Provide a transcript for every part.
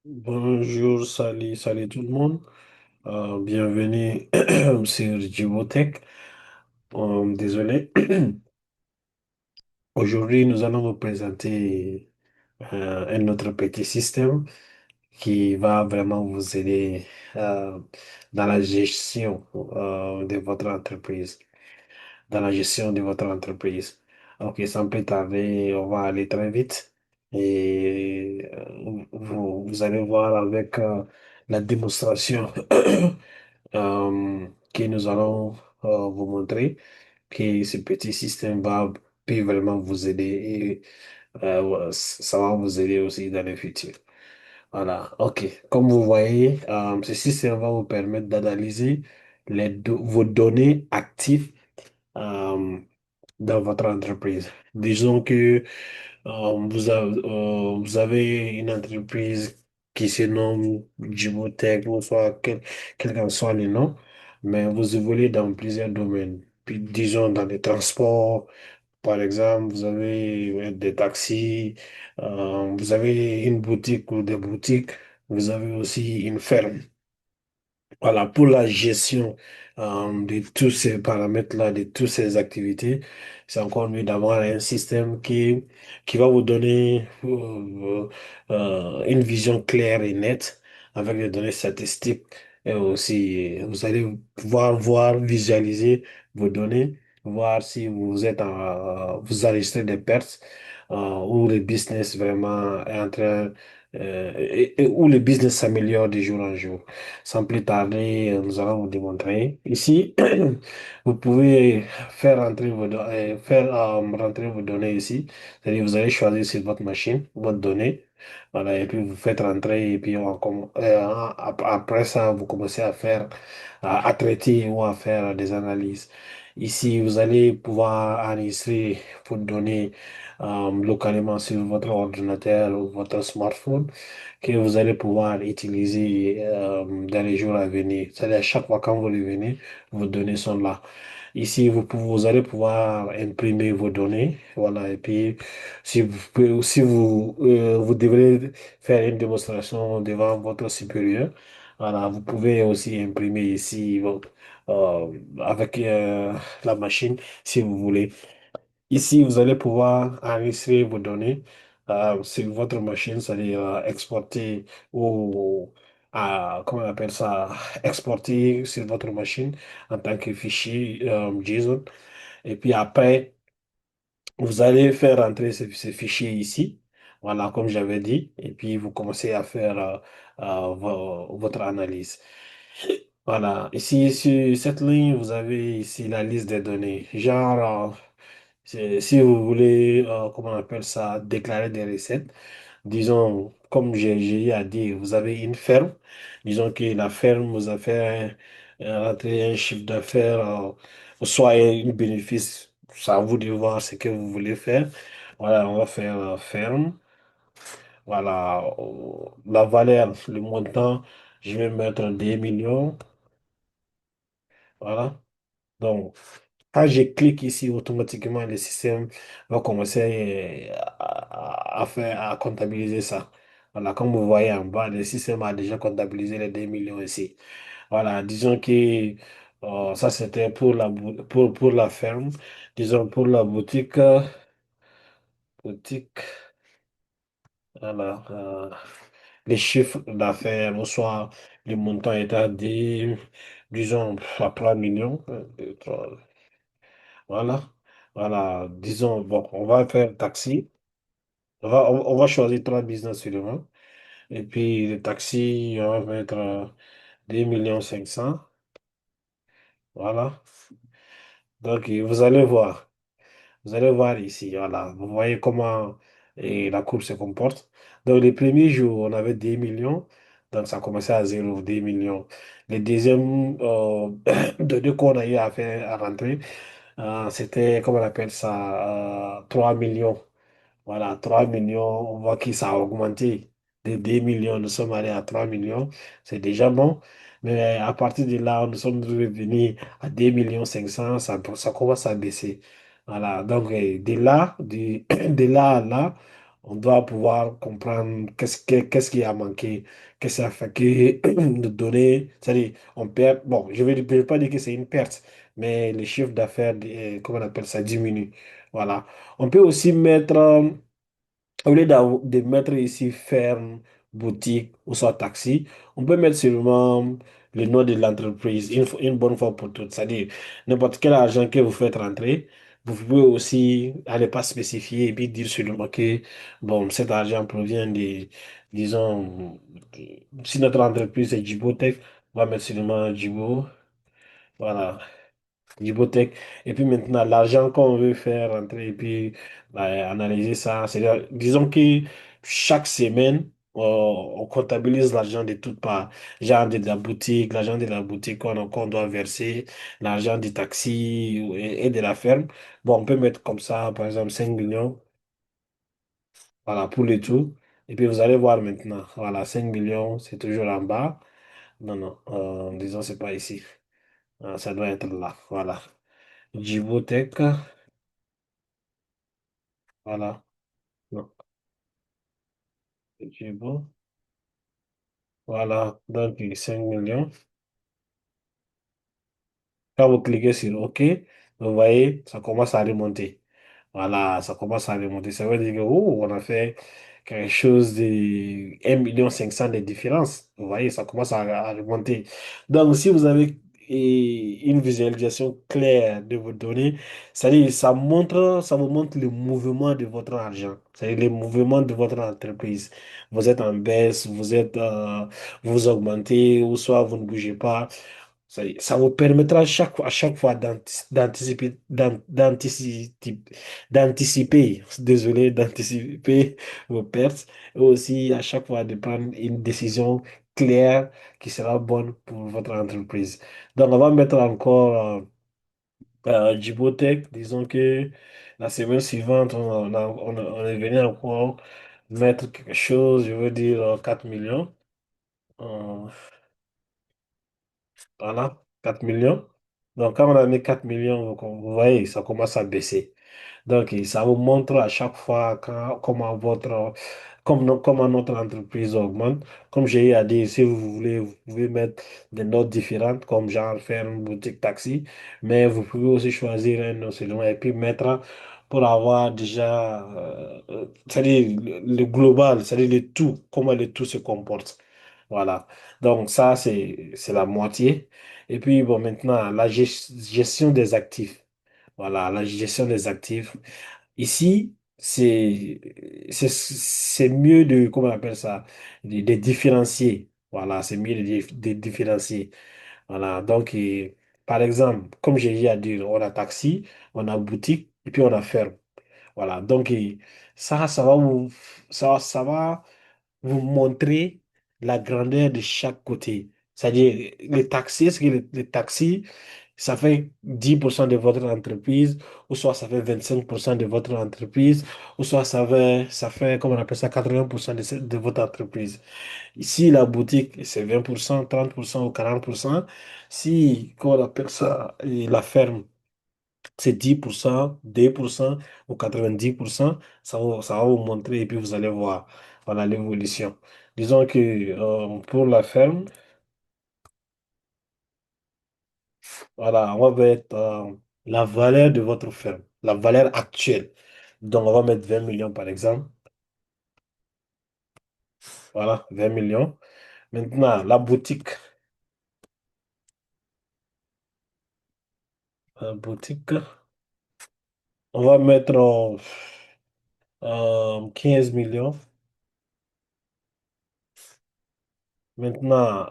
Bonjour, salut, salut tout le monde. Bienvenue sur Jibotech. Désolé. Aujourd'hui, nous allons vous présenter un autre petit système qui va vraiment vous aider euh, dans la gestion de votre entreprise. Dans la gestion de votre entreprise. Ok, sans plus tarder, on va aller très vite. Et vous allez voir avec la démonstration que nous allons vous montrer que ce petit système peut vraiment vous aider et ça va vous aider aussi dans le futur. Voilà, ok. Comme vous voyez, ce système va vous permettre d'analyser vos données actives euh, dans votre entreprise. Disons que vous avez une entreprise qui se nomme Jibotech, ou soit quel qu'en soit le nom, mais vous évoluez dans plusieurs domaines. Puis, disons dans les transports, par exemple, vous avez des taxis, vous avez une boutique ou des boutiques, vous avez aussi une ferme. Voilà, pour la gestion de tous ces paramètres-là, de toutes ces activités, c'est encore mieux d'avoir un système qui va vous donner une vision claire et nette avec des données statistiques. Et aussi, vous allez pouvoir voir, visualiser vos données, voir si vous enregistrez des pertes ou le business vraiment est en train, où le business s'améliore de jour en jour. Sans plus tarder, nous allons vous démontrer. Ici, vous pouvvet faire rentrer vos données ici. C'est-à-dire, vous allez choisir sur votre machine, votre donnée. Voilà, et puis vous faites rentrer, et puis après ça, vous commencez à faire, à traiter ou à faire des analyses. Ici, vous allez pouvoir enregistrer vos données localement sur votre ordinateur ou votre smartphone que vous allez pouvoir utiliser dans les jours à venir. C'est-à-dire, à chaque fois quand vous revenez, vos données sont là. Ici, vous allez pouvoir imprimer vos données. Voilà. Et puis, si vous devrez faire une démonstration devant votre supérieur, voilà, vous pouvez aussi imprimer ici avec la machine si vous voulez. Ici, vous allez pouvoir enregistrer vos données sur votre machine, c'est-à-dire exporter ou, comment on appelle ça, exporter sur votre machine en tant que fichier JSON. Et puis après, vous allez faire entrer ces fichiers ici, voilà, comme j'avais dit, et puis vous commencez à faire votre analyse. Voilà, ici sur cette ligne, vous avez ici la liste des données. Genre, si vous voulez, comment on appelle ça, déclarer des recettes, disons, comme j'ai eu à dire, vous avez une ferme. Disons que la ferme vous a fait rentrer un chiffre d'affaires, soit un bénéfice. C'est à vous de voir ce que vous voulez faire. Voilà, on va faire ferme. Voilà, la valeur, le montant, je vais mettre 2 millions. Voilà. Donc, quand je clique ici, automatiquement, le système va commencer à comptabiliser ça. Voilà, comme vous voyez en bas, le système a déjà comptabilisé les 2 millions ici. Voilà, disons que ça c'était pour la ferme. Disons pour la boutique, voilà, les chiffres d'affaires, ou soit le montant est à disons, à 3 millions. Voilà. Voilà. Disons, bon, on va faire taxi. On va choisir trois business seulement. Et puis, le taxi, on va mettre 2 millions 500. Voilà. Donc, vous allez voir. Vous allez voir ici. Voilà. Vous voyez comment la courbe se comporte. Donc, les premiers jours, on avait 2 millions. Donc, ça commençait à 0, 2 millions. Les deuxièmes deux qu'on a eu à faire à rentrer, c'était, comment on appelle ça, 3 millions. Voilà, 3 millions, on voit que ça a augmenté. De 2 millions, nous sommes allés à 3 millions. C'est déjà bon. Mais à partir de là, nous sommes revenus à 2 millions 500, ça commence à baisser. Voilà, donc de là, de là à là, On doit pouvoir comprendre qu'est-ce qui a manqué, qu'est-ce qui a fait que de donner, c'est-à-dire, on perd, bon, je vais pas dire que c'est une perte, mais le chiffre d'affaires, comment on appelle ça, diminue. Voilà. On peut aussi mettre, au lieu de mettre ici ferme, boutique ou soit taxi, on peut mettre seulement le nom de l'entreprise une bonne fois pour toutes. C'est-à-dire, n'importe quel argent que vous faites rentrer, vous pouvez aussi aller pas spécifier et puis dire seulement que, bon, cet argent provient des, disons, si notre entreprise est Djibotech, on va mettre seulement Djibo. Voilà. Djibotech. Et puis maintenant, l'argent qu'on veut faire rentrer et puis analyser ça. C'est-à-dire, disons que chaque semaine, on comptabilise l'argent de toutes parts. Genre de la boutique, l'argent de la boutique qu'on doit verser, l'argent du taxi et de la ferme. Bon, on peut mettre comme ça, par exemple, 5 millions, voilà, pour le tout. Et puis vous allez voir maintenant, voilà, 5 millions, c'est toujours en bas. Non, non, disons, c'est pas ici. Ça doit être là, voilà. Djibotech. Voilà. Non, c'est bon. Voilà. Donc, 5 millions. Quand vous cliquez sur OK, vous voyez, ça commence à remonter. Voilà, ça commence à remonter. Ça veut dire que, oh, on a fait quelque chose de 1,5 million de différence. Vous voyez, ça commence à remonter. Donc, si vous avez une visualisation claire de vos données, c'est-à-dire, ça vous montre le mouvement de votre argent. C'est-à-dire, le mouvement de votre entreprise. Vous êtes en baisse, vous augmentez, ou soit vous ne bougez pas. Ça vous permettra à chaque fois d'anticiper, désolé, d'anticiper vos pertes et aussi à chaque fois de prendre une décision claire qui sera bonne pour votre entreprise. Donc, on va mettre encore Djibotech. Disons que la semaine suivante, on est venu encore mettre quelque chose, je veux dire 4 millions. Euh, Voilà, 4 millions. Donc, quand on a mis 4 millions, vous voyez, ça commence à baisser. Donc, ça vous montre à chaque fois comment notre entreprise augmente. Comme j'ai eu à dire, si vous voulez, vous pouvez mettre des notes différentes, comme genre faire une boutique taxi, mais vous pouvez aussi choisir un nom seulement et puis mettre pour avoir déjà, c'est-à-dire le global, c'est-à-dire le tout, comment le tout se comporte. Voilà. Donc, ça, c'est la moitié. Et puis, bon, maintenant, la gestion des actifs. Voilà, la gestion des actifs. Ici, c'est mieux de, comment on appelle ça, de différencier. Voilà, c'est mieux de différencier. Voilà, donc, par exemple, comme j'ai dit à dire, on a taxi, on a boutique, et puis on a ferme. Voilà, donc, ça va vous montrer la grandeur de chaque côté. C'est-à-dire, les taxis, est-ce que les taxis, ça fait 10% de votre entreprise, ou soit ça fait 25% de votre entreprise, ou soit ça fait, comment on appelle ça, 80% de votre entreprise. Ici, la boutique, c'est 20%, 30% ou 40%. Si, comment on appelle ça, et la ferme, c'est 10%, 2% ou 90%, ça va vous montrer et puis vous allez voir voilà, l'évolution. Disons que pour la ferme, voilà, on va mettre la valeur de votre ferme, la valeur actuelle. Donc, on va mettre 20 millions par exemple. Voilà, 20 millions. Maintenant, la boutique, on va mettre 15 millions. Maintenant,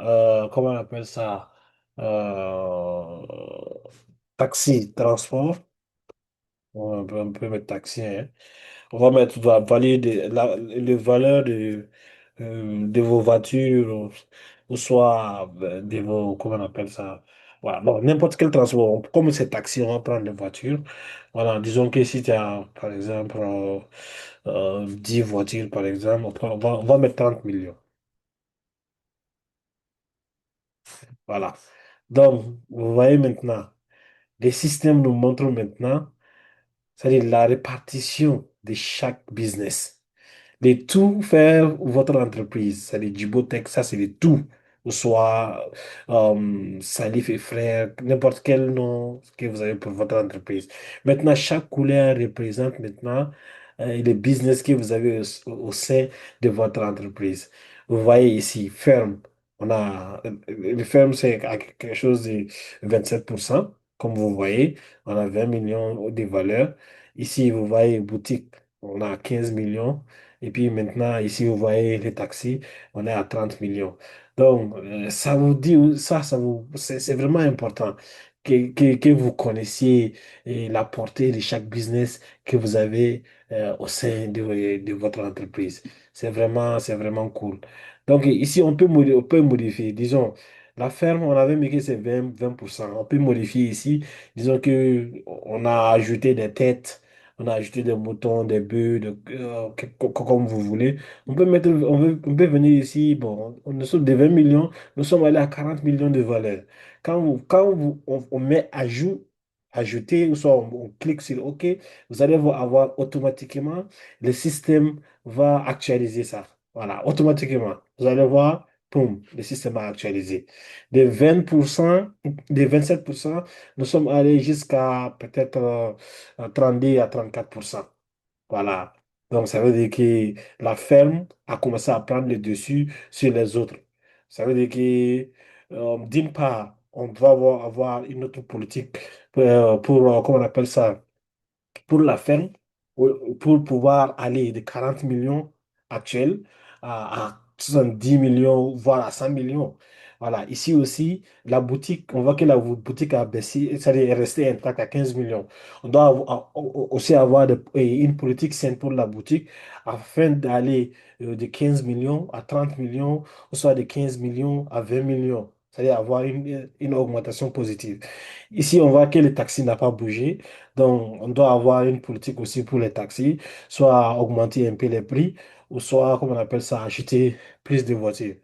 comment on appelle ça? Euh, taxi, transport. On peut mettre taxi, hein. On va valider les valeurs de vos voitures, ou soit de vos, comment on appelle ça? Voilà, bon, n'importe quel transport. Comme c'est taxi, on va prendre des voitures. Voilà, disons que si tu as, par exemple, 10 voitures, par exemple, on va mettre 30 millions. Voilà. Donc, vous voyez maintenant, les systèmes nous montrent maintenant, c'est-à-dire la répartition de chaque business. de tout faire votre entreprise. C'est du Jibotech, ça c'est de tout. Soit Salif et Frères, n'importe quel nom que vous avez pour votre entreprise. Maintenant, chaque couleur représente maintenant le business que vous avez au sein de votre entreprise. Vous voyez ici, ferme. On a, le ferme, c'est à quelque chose de 27%. Comme vous voyez, on a 20 millions de valeur. Ici, vous voyez boutique, on a 15 millions. Et puis maintenant, ici, vous voyez les taxis, on est à 30 millions. Donc, ça vous dit, c'est vraiment important que vous connaissiez la portée de chaque business que vous avez au sein de votre entreprise. C'est vraiment cool. Donc, ici, on peut modifier. Disons, la ferme, on avait mis que c'est 20%. On peut modifier ici. Disons que on a ajouté des têtes. On a ajouté des moutons, des bœufs, comme vous voulez. On peut venir ici, bon, on est sur des 20 millions, nous sommes allés à 40 millions de valeur. On met ajouter, ou soit on clique sur OK, vous allez avoir automatiquement, le système va actualiser ça. Voilà, automatiquement. Vous allez voir, boum, le système a actualisé. De 20%, de 27%, nous sommes allés jusqu'à peut-être 32 à 34%. Voilà. Donc, ça veut dire que la ferme a commencé à prendre le dessus sur les autres. Ça veut dire que, d'une part, on va avoir une autre politique comment on appelle ça, pour la ferme, pour pouvoir aller de 40 millions actuels à 70 millions, voire à 100 millions. Voilà, ici aussi, la boutique, on voit que la boutique a baissé, c'est-à-dire est restée intacte à 15 millions. On doit aussi avoir une politique saine pour la boutique afin d'aller de 15 millions à 30 millions, ou soit de 15 millions à 20 millions, c'est-à-dire avoir une augmentation positive. Ici, on voit que le taxi n'a pas bougé. Donc, on doit avoir une politique aussi pour les taxis, soit augmenter un peu les prix, ou soit, comme on appelle ça, acheter plus de voitures.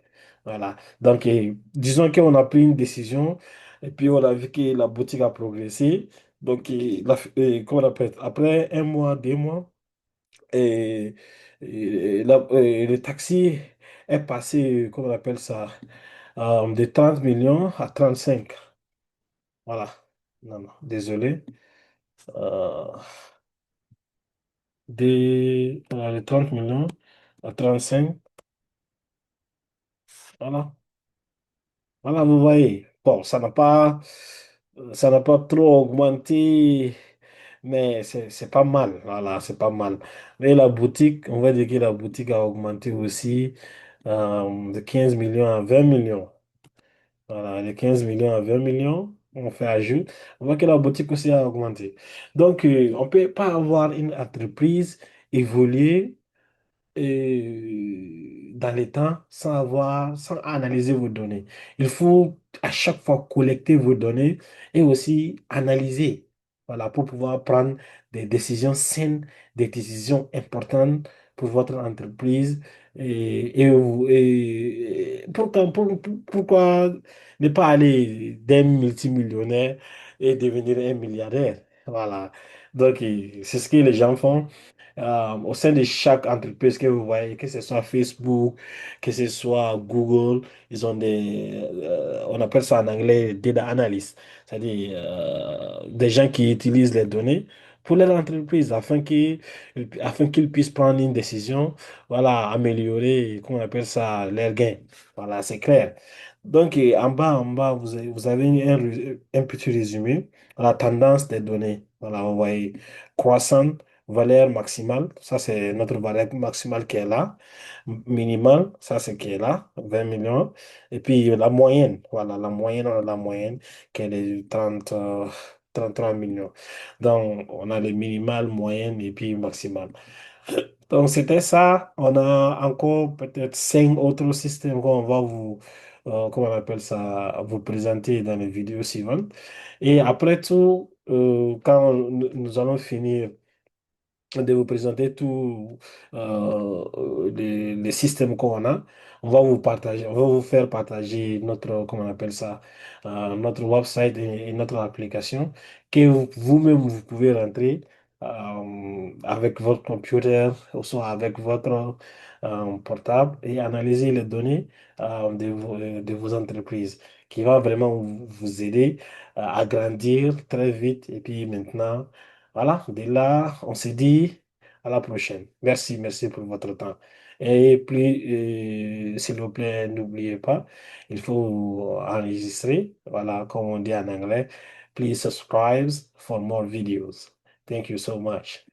Voilà. Donc, disons qu'on a pris une décision, et puis on a vu que la boutique a progressé. Donc, comment on appelle, après un mois, 2 mois, le taxi est passé, comment on appelle ça, de 30 millions à 35. Voilà. Non, non, désolé. Euh, les 30 millions à 35. Voilà. Voilà, vous voyez. Bon, ça n'a pas trop augmenté, mais c'est pas mal. Voilà, c'est pas mal. Mais la boutique, on va dire que la boutique a augmenté aussi de 15 millions à 20 millions. Voilà, de 15 millions à 20 millions, on fait ajout. On voit que la boutique aussi a augmenté. Donc, on ne peut pas avoir une entreprise évoluer dans les temps sans analyser vos données. Il faut à chaque fois collecter vos données et aussi analyser, voilà, pour pouvoir prendre des décisions saines, des décisions importantes pour votre entreprise. Et pourquoi ne pas aller d'un multimillionnaire et devenir un milliardaire? Voilà. Donc, c'est ce que les gens font au sein de chaque entreprise que vous voyez, que ce soit Facebook, que ce soit Google, ils ont on appelle ça en anglais data analyst, c'est-à-dire des gens qui utilisent les données pour leur entreprise afin qu'ils puissent prendre une décision, voilà, améliorer, comment on appelle ça, leurs gains. Voilà, c'est clair. Donc, en bas, vous avez un petit résumé à la tendance des données. Voilà, vous voyez croissant, valeur maximale, ça c'est notre valeur maximale qui est là. Minimale, ça c'est qui est là, 20 millions. Et puis la moyenne, voilà, on a la moyenne qui est de 33 millions. Donc on a le minimal, moyenne et puis maximal. Donc c'était ça. On a encore peut-être 5 autres systèmes qu'on va comment on appelle ça, vous présenter dans les vidéos suivantes. Et après tout, quand nous allons finir de vous présenter tous les systèmes qu'on a. On va vous faire partager notre, comment on appelle ça, notre website et notre application que vous-même vous pouvez rentrer. avec votre computer ou soit avec votre portable et analyser les données de vos entreprises qui va vraiment vous aider à grandir très vite. Et puis maintenant, voilà, de là, on se dit à la prochaine. Merci, merci pour votre temps. Et puis, s'il vous plaît, n'oubliez pas, il faut enregistrer, voilà, comme on dit en anglais. Please subscribe for more videos. Thank you so much.